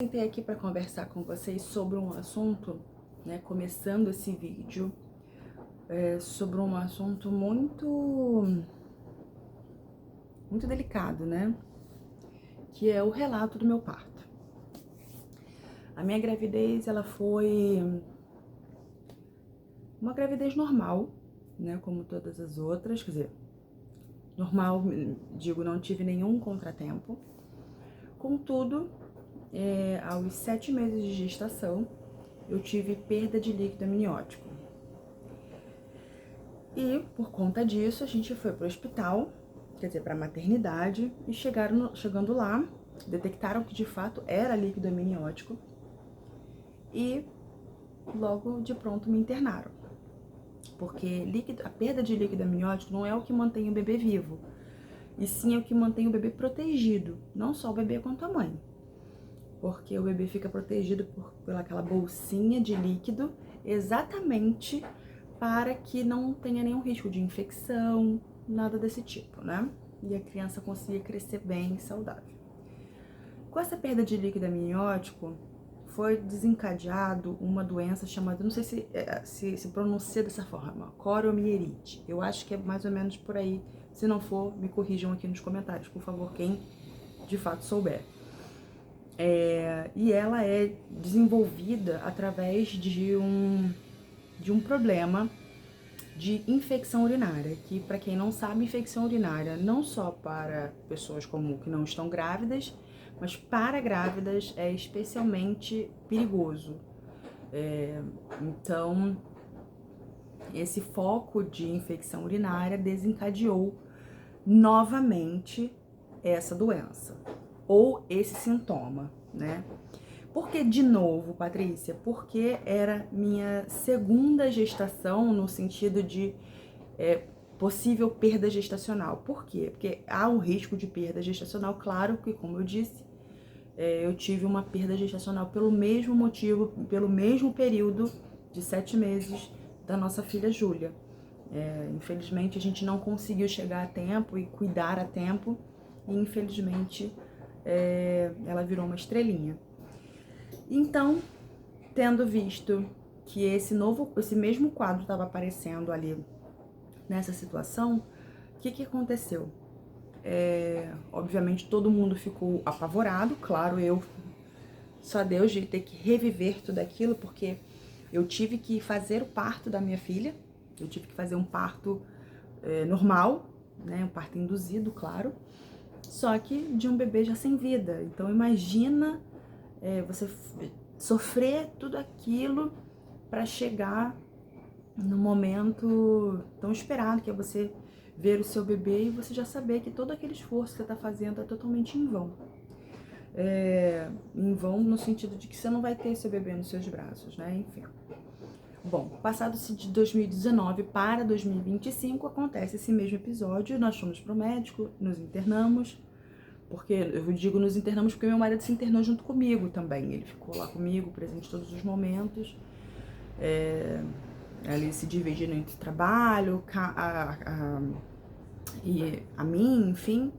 Sentei aqui para conversar com vocês sobre um assunto, né, começando esse vídeo, sobre um assunto muito delicado, né, que é o relato do meu parto. A minha gravidez, ela foi uma gravidez normal, né, como todas as outras, quer dizer, normal, digo, não tive nenhum contratempo. Contudo, aos 7 meses de gestação, eu tive perda de líquido amniótico. E, por conta disso, a gente foi para o hospital, quer dizer, para a maternidade, e chegando lá, detectaram que de fato era líquido amniótico e logo de pronto me internaram. Porque a perda de líquido amniótico não é o que mantém o bebê vivo, e sim é o que mantém o bebê protegido, não só o bebê quanto a mãe. Porque o bebê fica protegido pelaquela bolsinha de líquido exatamente para que não tenha nenhum risco de infecção, nada desse tipo, né? E a criança consiga crescer bem e saudável. Com essa perda de líquido amniótico, foi desencadeado uma doença chamada, não sei se pronuncia dessa forma, coromielite. Eu acho que é mais ou menos por aí. Se não for, me corrijam aqui nos comentários, por favor, quem de fato souber. E ela é desenvolvida através de um problema de infecção urinária, que, para quem não sabe, infecção urinária não só para pessoas como que não estão grávidas, mas para grávidas é especialmente perigoso. Então, esse foco de infecção urinária desencadeou novamente essa doença, ou esse sintoma, né? Por que de novo, Patrícia? Porque era minha segunda gestação no sentido de possível perda gestacional. Por quê? Porque há um risco de perda gestacional, claro que, como eu disse, eu tive uma perda gestacional pelo mesmo motivo, pelo mesmo período de 7 meses da nossa filha Júlia. Infelizmente, a gente não conseguiu chegar a tempo e cuidar a tempo, e infelizmente ela virou uma estrelinha. Então, tendo visto que esse mesmo quadro estava aparecendo ali nessa situação, o que aconteceu? Obviamente todo mundo ficou apavorado, claro, só Deus de ter que reviver tudo aquilo, porque eu tive que fazer o parto da minha filha, eu tive que fazer um parto normal, né, um parto induzido, claro, só que de um bebê já sem vida. Então imagina você sofrer tudo aquilo para chegar no momento tão esperado, que é você ver o seu bebê e você já saber que todo aquele esforço que você está fazendo é totalmente em vão. Em vão no sentido de que você não vai ter seu bebê nos seus braços, né? Enfim. Bom, passado-se de 2019 para 2025, acontece esse mesmo episódio, nós fomos pro médico, nos internamos, porque eu digo nos internamos porque meu marido se internou junto comigo também, ele ficou lá comigo, presente em todos os momentos, ali se dividindo entre trabalho e a mim, enfim,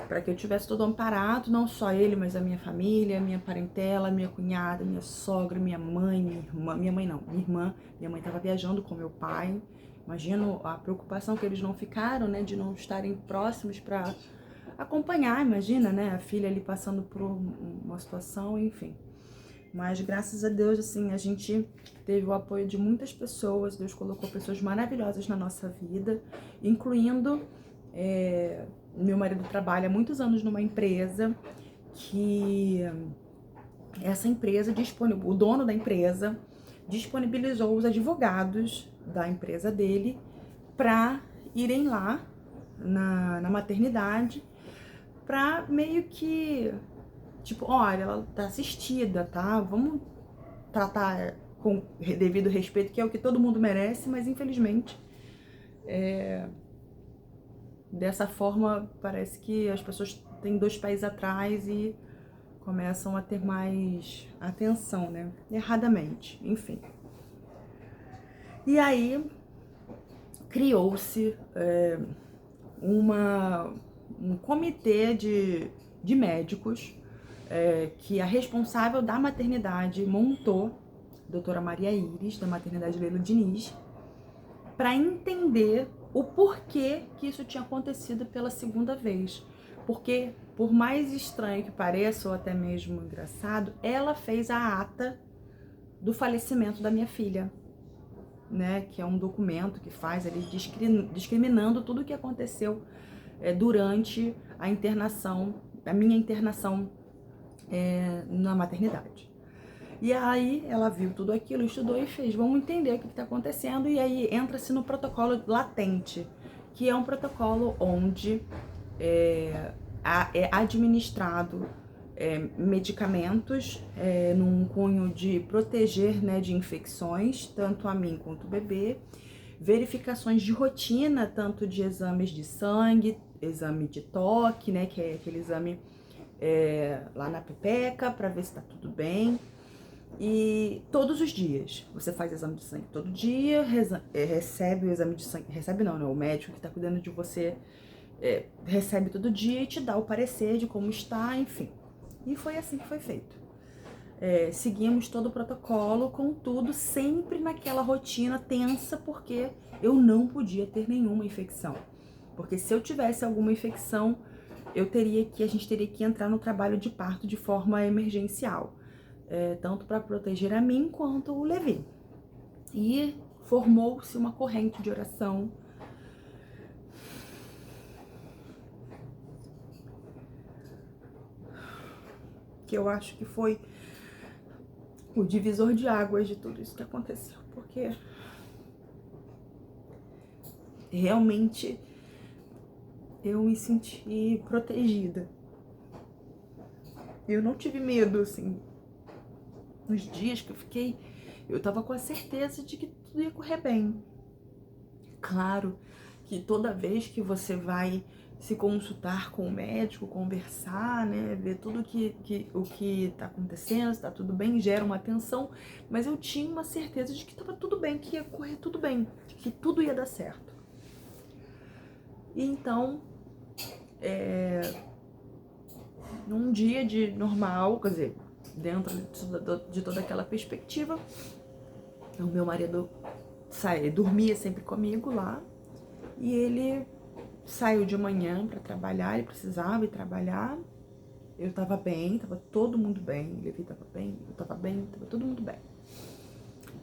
para que eu tivesse todo amparado, não só ele, mas a minha família, minha parentela, minha cunhada, minha sogra, minha mãe, minha irmã, minha irmã, minha mãe estava viajando com meu pai. Imagino a preocupação que eles não ficaram, né, de não estarem próximos para acompanhar, imagina, né, a filha ali passando por uma situação, enfim. Mas graças a Deus, assim, a gente teve o apoio de muitas pessoas, Deus colocou pessoas maravilhosas na nossa vida, incluindo meu marido trabalha há muitos anos numa empresa que essa empresa, o dono da empresa, disponibilizou os advogados da empresa dele para irem lá na maternidade para meio que, tipo, olha, ela tá assistida, tá? Vamos tratar com devido respeito, que é o que todo mundo merece, mas infelizmente dessa forma, parece que as pessoas têm 2 pés atrás e começam a ter mais atenção, né? Erradamente, enfim. E aí criou-se um comitê de médicos que a responsável da maternidade montou, doutora Maria Iris, da maternidade Leila Diniz, para entender o porquê que isso tinha acontecido pela segunda vez. Porque, por mais estranho que pareça, ou até mesmo engraçado, ela fez a ata do falecimento da minha filha, né? Que é um documento que faz ali discriminando tudo o que aconteceu durante a internação, a minha internação na maternidade. E aí ela viu tudo aquilo, estudou e fez, vamos entender o que está acontecendo, e aí entra-se no protocolo latente, que é um protocolo onde é administrado medicamentos num cunho de proteger, né, de infecções, tanto a mim quanto o bebê, verificações de rotina, tanto de exames de sangue, exame de toque, né, que é aquele exame lá na pepeca, para ver se tá tudo bem. E todos os dias, você faz exame de sangue todo dia, recebe o exame de sangue, recebe não, né? O médico que tá cuidando de você recebe todo dia e te dá o parecer de como está, enfim. E foi assim que foi feito. Seguimos todo o protocolo, contudo, sempre naquela rotina tensa, porque eu não podia ter nenhuma infecção. Porque se eu tivesse alguma infecção, a gente teria que entrar no trabalho de parto de forma emergencial. Tanto para proteger a mim quanto o Levi. E formou-se uma corrente de oração que eu acho que foi o divisor de águas de tudo isso que aconteceu, porque realmente eu me senti protegida. Eu não tive medo, assim. Nos dias que eu tava com a certeza de que tudo ia correr bem. Claro que toda vez que você vai se consultar com o médico, conversar, né, ver tudo o que tá acontecendo, se tá tudo bem, gera uma tensão, mas eu tinha uma certeza de que tava tudo bem, que ia correr tudo bem, que tudo ia dar certo. E então, num dia de normal, quer dizer, dentro de toda aquela perspectiva, o meu marido dormia sempre comigo lá, e ele saiu de manhã para trabalhar, ele precisava ir trabalhar. Eu tava bem, tava todo mundo bem, o Levi tava bem, eu tava bem, tava todo mundo bem.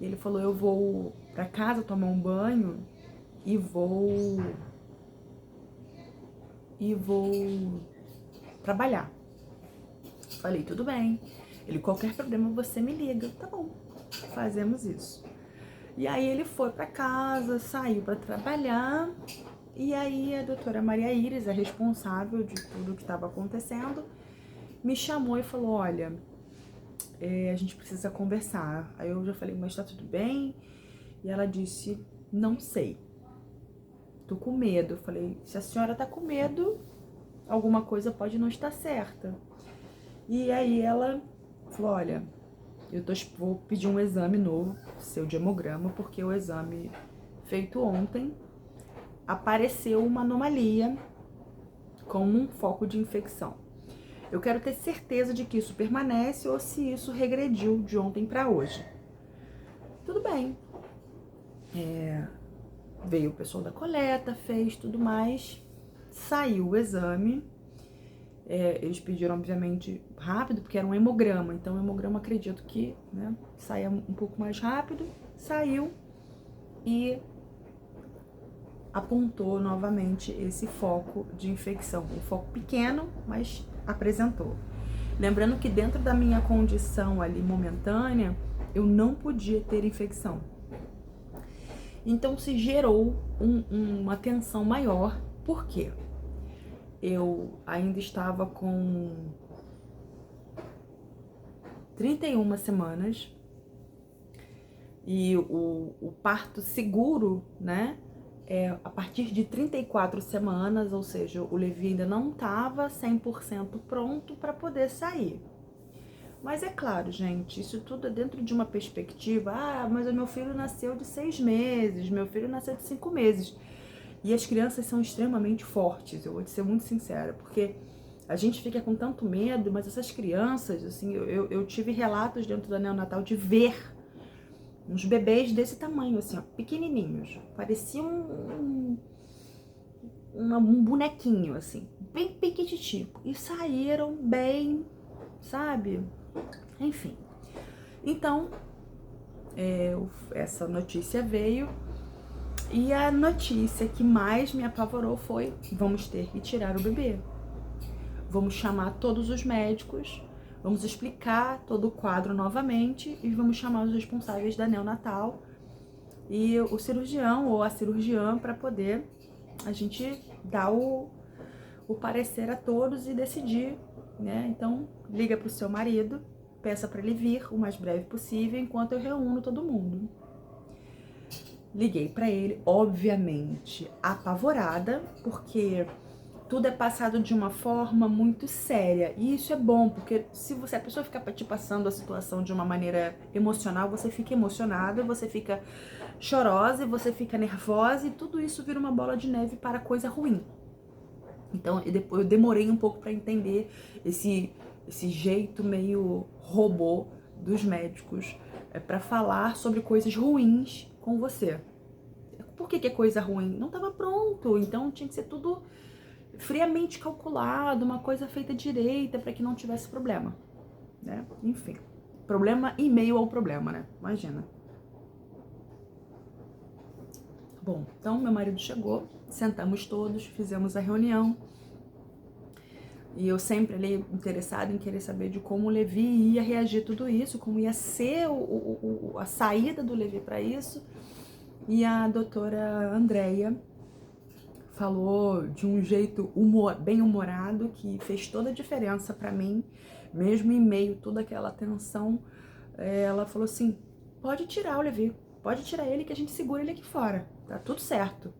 E ele falou, eu vou para casa tomar um banho e vou trabalhar. Falei, tudo bem. Ele, qualquer problema você me liga. Tá bom, fazemos isso. E aí ele foi para casa, saiu para trabalhar. E aí a doutora Maria Iris, a responsável de tudo que estava acontecendo, me chamou e falou, olha, a gente precisa conversar. Aí eu já falei, mas tá tudo bem? E ela disse, não sei, tô com medo. Eu falei, se a senhora tá com medo, alguma coisa pode não estar certa. E aí ela falou, olha, vou pedir um exame novo, seu de hemograma, porque o exame feito ontem apareceu uma anomalia com um foco de infecção. Eu quero ter certeza de que isso permanece ou se isso regrediu de ontem para hoje. Tudo bem. Veio o pessoal da coleta, fez tudo mais, saiu o exame. Eles pediram, obviamente, rápido, porque era um hemograma. Então, o hemograma, acredito que, né, saia um pouco mais rápido. Saiu e apontou novamente esse foco de infecção. Um foco pequeno, mas apresentou. Lembrando que dentro da minha condição ali momentânea, eu não podia ter infecção. Então se gerou uma tensão maior. Por quê? Eu ainda estava com 31 semanas e o parto seguro, né, a partir de 34 semanas, ou seja, o Levi ainda não estava 100% pronto para poder sair. Mas é claro, gente, isso tudo é dentro de uma perspectiva, mas o meu filho nasceu de 6 meses, meu filho nasceu de 5 meses. E as crianças são extremamente fortes, eu vou te ser muito sincera, porque A gente fica com tanto medo, mas essas crianças, assim, eu tive relatos dentro da neonatal de ver uns bebês desse tamanho, assim, ó, pequenininhos. Parecia um bonequinho, assim, bem pequititico. E saíram bem, sabe? Enfim. Então, essa notícia veio. E a notícia que mais me apavorou foi: vamos ter que tirar o bebê. Vamos chamar todos os médicos, vamos explicar todo o quadro novamente e vamos chamar os responsáveis da neonatal e o cirurgião ou a cirurgiã para poder a gente dar o parecer a todos e decidir, né? Então, liga para o seu marido, peça para ele vir o mais breve possível enquanto eu reúno todo mundo. Liguei para ele, obviamente apavorada, porque tudo é passado de uma forma muito séria. E isso é bom, porque se a pessoa ficar te passando a situação de uma maneira emocional, você fica emocionada, você fica chorosa, você fica nervosa e tudo isso vira uma bola de neve para coisa ruim. Então, eu demorei um pouco para entender esse jeito meio robô dos médicos para falar sobre coisas ruins com você. Por que é coisa ruim? Não estava pronto, então tinha que ser tudo friamente calculado, uma coisa feita direita para que não tivesse problema, né? Enfim, problema em meio ao problema, né? Imagina. Bom, então meu marido chegou, sentamos todos, fizemos a reunião. E eu sempre ali interessada em querer saber de como o Levi ia reagir a tudo isso, como ia ser a saída do Levi para isso. E a doutora Andréia falou de um jeito bem humorado que fez toda a diferença para mim, mesmo em meio a toda aquela tensão. Ela falou assim: pode tirar o Levi, pode tirar ele que a gente segura ele aqui fora, tá tudo certo.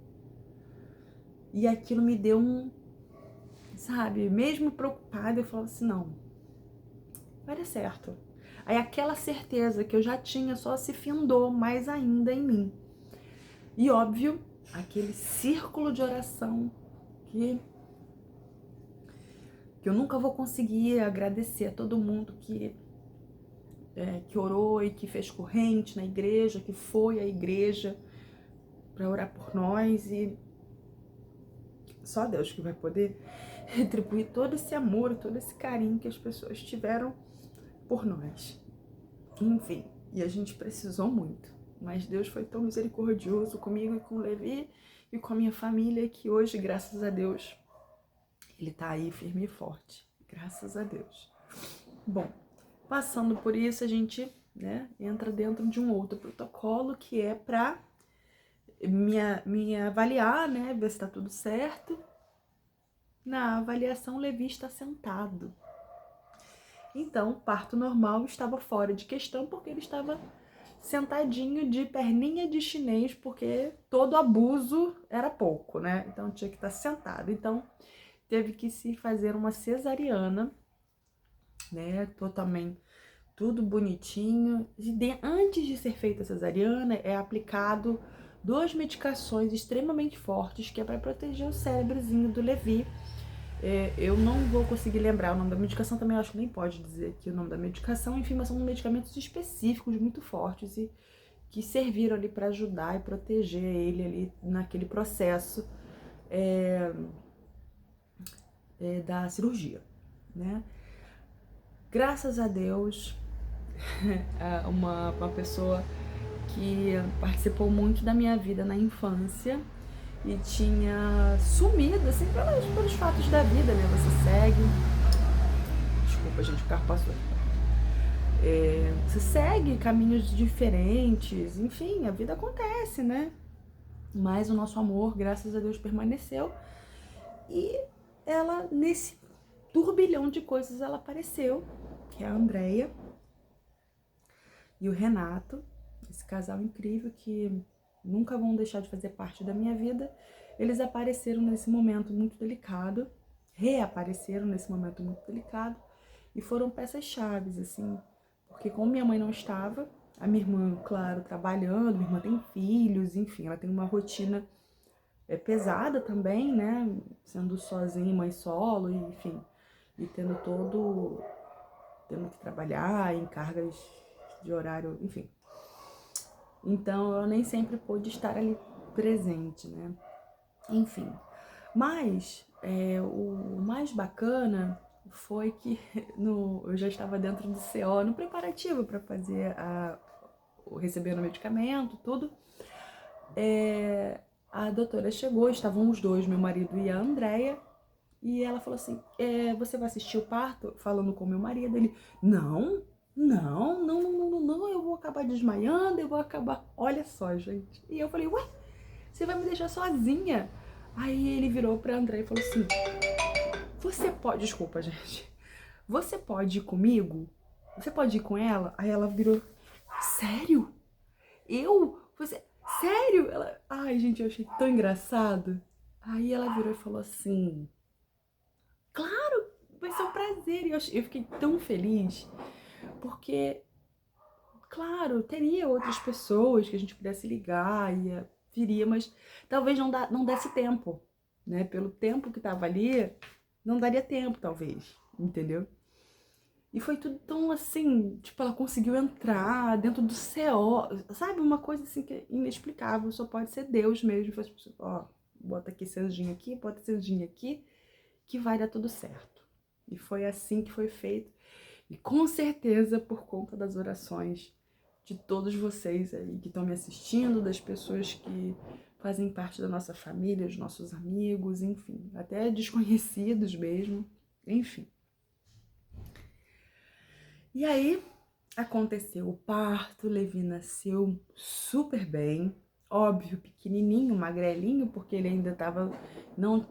E aquilo me deu sabe, mesmo preocupada, eu falava assim: não, vai dar certo. Aí aquela certeza que eu já tinha só se findou mais ainda em mim. E óbvio, aquele círculo de oração que eu nunca vou conseguir agradecer a todo mundo que orou e que fez corrente na igreja, que foi à igreja para orar por nós, e só Deus que vai poder retribuir todo esse amor, todo esse carinho que as pessoas tiveram por nós. Enfim, e a gente precisou muito, mas Deus foi tão misericordioso comigo e com o Levi e com a minha família que hoje, graças a Deus, ele tá aí firme e forte, graças a Deus. Bom, passando por isso, a gente, né, entra dentro de um outro protocolo que é para me avaliar, né, ver se tá tudo certo. Na avaliação, o Levi está sentado. Então, parto normal estava fora de questão porque ele estava sentadinho de perninha de chinês, porque todo abuso era pouco, né? Então tinha que estar sentado. Então teve que se fazer uma cesariana, né? Totalmente tudo bonitinho. Antes de ser feita a cesariana, é aplicado 2 medicações extremamente fortes que é para proteger o cérebrozinho do Levi. Eu não vou conseguir lembrar o nome da medicação, também acho que nem pode dizer aqui o nome da medicação, enfim, mas são medicamentos específicos muito fortes e que serviram ali para ajudar e proteger ele ali naquele processo da cirurgia, né? Graças a Deus, uma pessoa que participou muito da minha vida na infância e tinha sumido, assim, pelos fatos da vida, né? Você segue. Desculpa, gente, o carro passou. Você segue caminhos diferentes, enfim, a vida acontece, né? Mas o nosso amor, graças a Deus, permaneceu. E ela, nesse turbilhão de coisas, ela apareceu, que é a Andréia e o Renato, esse casal incrível que nunca vão deixar de fazer parte da minha vida. Eles apareceram nesse momento muito delicado, reapareceram nesse momento muito delicado e foram peças-chaves, assim, porque como minha mãe não estava, a minha irmã, claro, trabalhando, minha irmã tem filhos, enfim, ela tem uma rotina pesada também, né, sendo sozinha, mãe solo, enfim. e tendo que trabalhar em cargas de horário, enfim. Então eu nem sempre pude estar ali presente, né? Enfim. Mas o mais bacana foi que eu já estava dentro do CO, no preparativo para fazer receber o medicamento, tudo. A doutora chegou, estavam os dois, meu marido e a Andréia, e ela falou assim, você vai assistir o parto? Falando com meu marido, ele, não, eu vou acabar desmaiando, eu vou acabar... Olha só, gente. E eu falei, ué, você vai me deixar sozinha? Aí ele virou pra Andréia e falou assim, você pode... Desculpa, gente. Você pode ir comigo? Você pode ir com ela? Aí ela virou, sério? Eu? Você... Sério? Ela... Ai, gente, eu achei tão engraçado. Aí ela virou e falou assim, claro, vai ser um prazer. E eu fiquei tão feliz, porque, claro, teria outras pessoas que a gente pudesse ligar, viria, mas talvez não desse tempo, né? Pelo tempo que tava ali, não daria tempo, talvez, entendeu? E foi tudo tão assim, tipo, ela conseguiu entrar dentro do CO, sabe? Uma coisa assim que é inexplicável, só pode ser Deus mesmo. Foi tipo, ó, bota aqui esse anjinho aqui, bota esse anjinho aqui, que vai dar tudo certo. E foi assim que foi feito. E com certeza por conta das orações de todos vocês aí que estão me assistindo, das pessoas que fazem parte da nossa família, os nossos amigos, enfim, até desconhecidos mesmo, enfim. E aí aconteceu o parto, Levi nasceu super bem, óbvio, pequenininho, magrelinho, porque ele ainda tava, não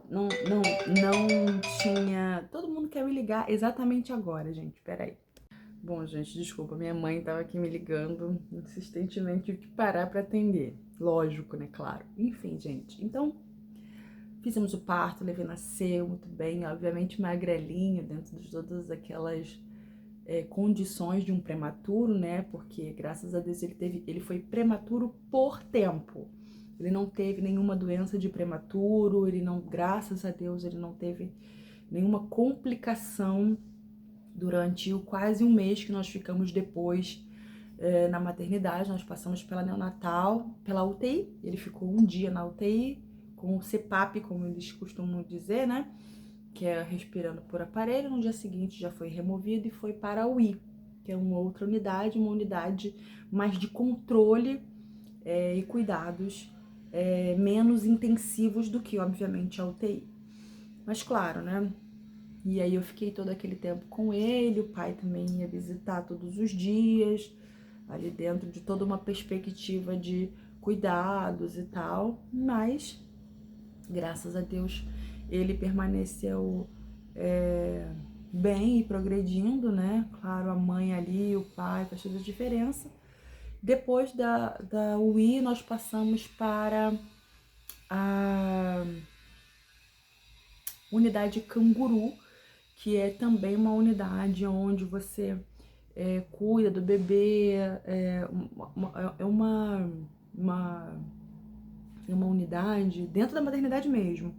tinha, todo mundo quer me ligar exatamente agora, gente, peraí. Bom, gente, desculpa, minha mãe tava aqui me ligando insistentemente, tive que parar pra atender, lógico, né, claro. Enfim, gente, então fizemos o parto, o Levi nasceu muito bem, obviamente magrelinho, dentro de todas aquelas condições de um prematuro, né? Porque graças a Deus ele foi prematuro por tempo. Ele não teve nenhuma doença de prematuro, graças a Deus, ele não teve nenhuma complicação durante quase um mês que nós ficamos depois na maternidade. Nós passamos pela neonatal, pela UTI. Ele ficou um dia na UTI com o CPAP, como eles costumam dizer, né? Que é respirando por aparelho. No dia seguinte já foi removido e foi para a UI, que é uma outra unidade, uma unidade mais de controle e cuidados menos intensivos do que, obviamente, a UTI. Mas claro, né? E aí eu fiquei todo aquele tempo com ele, o pai também ia visitar todos os dias, ali dentro de toda uma perspectiva de cuidados e tal, mas graças a Deus ele permaneceu bem e progredindo, né? Claro, a mãe ali, o pai, faz toda a diferença. Depois da UI, nós passamos para a unidade Canguru, que é também uma unidade onde você cuida do bebê, é uma unidade dentro da maternidade mesmo,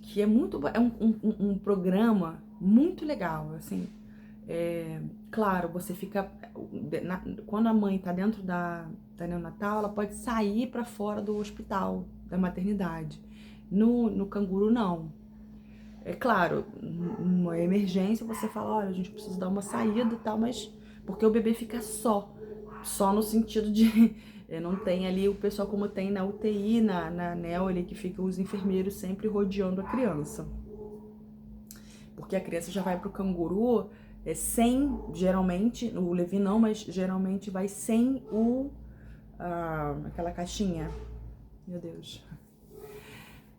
que é um programa muito legal, assim. Claro, você fica, quando a mãe tá dentro da neonatal, ela pode sair para fora do hospital, da maternidade. No canguru, não. É claro, numa emergência você fala, olha, a gente precisa dar uma saída e tal, mas porque o bebê fica só no sentido de não tem ali o pessoal como tem na UTI, na NEO, ali que ficam os enfermeiros sempre rodeando a criança. Porque a criança já vai pro canguru sem, geralmente, o Levi não, mas geralmente vai sem aquela caixinha, meu Deus,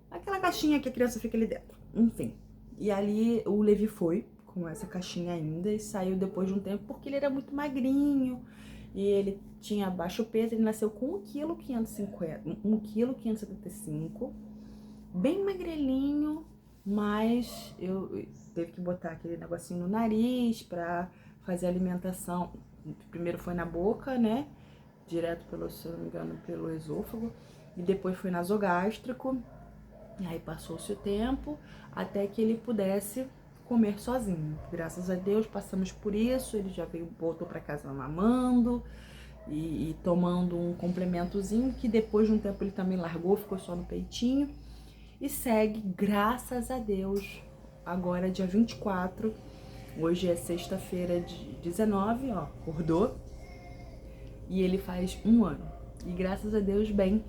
aquela caixinha que a criança fica ali dentro, enfim. E ali o Levi foi com essa caixinha ainda e saiu depois de um tempo porque ele era muito magrinho e ele tinha baixo peso. Ele nasceu com 1,575 kg, bem magrelinho, mas eu teve que botar aquele negocinho no nariz pra fazer a alimentação. Primeiro foi na boca, né, direto se eu não me engano, pelo esôfago, e depois foi nasogástrico. E aí passou-se o tempo até que ele pudesse comer sozinho. Graças a Deus passamos por isso, ele já voltou para casa mamando e tomando um complementozinho, que depois de um tempo ele também largou, ficou só no peitinho. E segue, graças a Deus, agora dia 24, hoje é sexta-feira de 19, ó, acordou. E ele faz 1 ano. E graças a Deus, bem.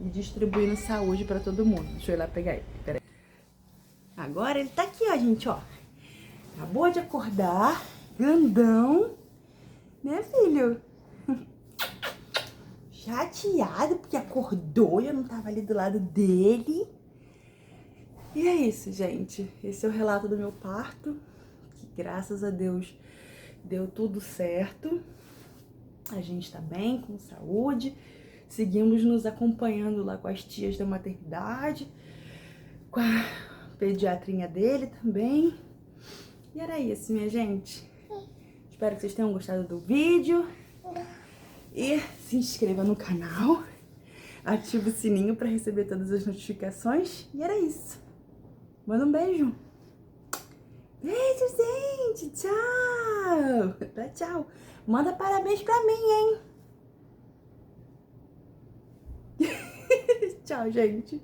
E distribuindo saúde pra todo mundo. Deixa eu ir lá pegar ele, peraí. Agora ele tá aqui, ó, gente, ó. Acabou de acordar, grandão, né, filho? Chateado porque acordou e eu não tava ali do lado dele. E é isso, gente. Esse é o relato do meu parto, que graças a Deus deu tudo certo. A gente tá bem, com saúde. Seguimos nos acompanhando lá com as tias da maternidade, com a pediatrinha dele também. E era isso, minha gente. Espero que vocês tenham gostado do vídeo. E se inscreva no canal. Ativa o sininho para receber todas as notificações. E era isso. Manda um beijo. Beijo, gente. Tchau. Dá tchau. Manda parabéns pra mim, hein? Tchau, gente.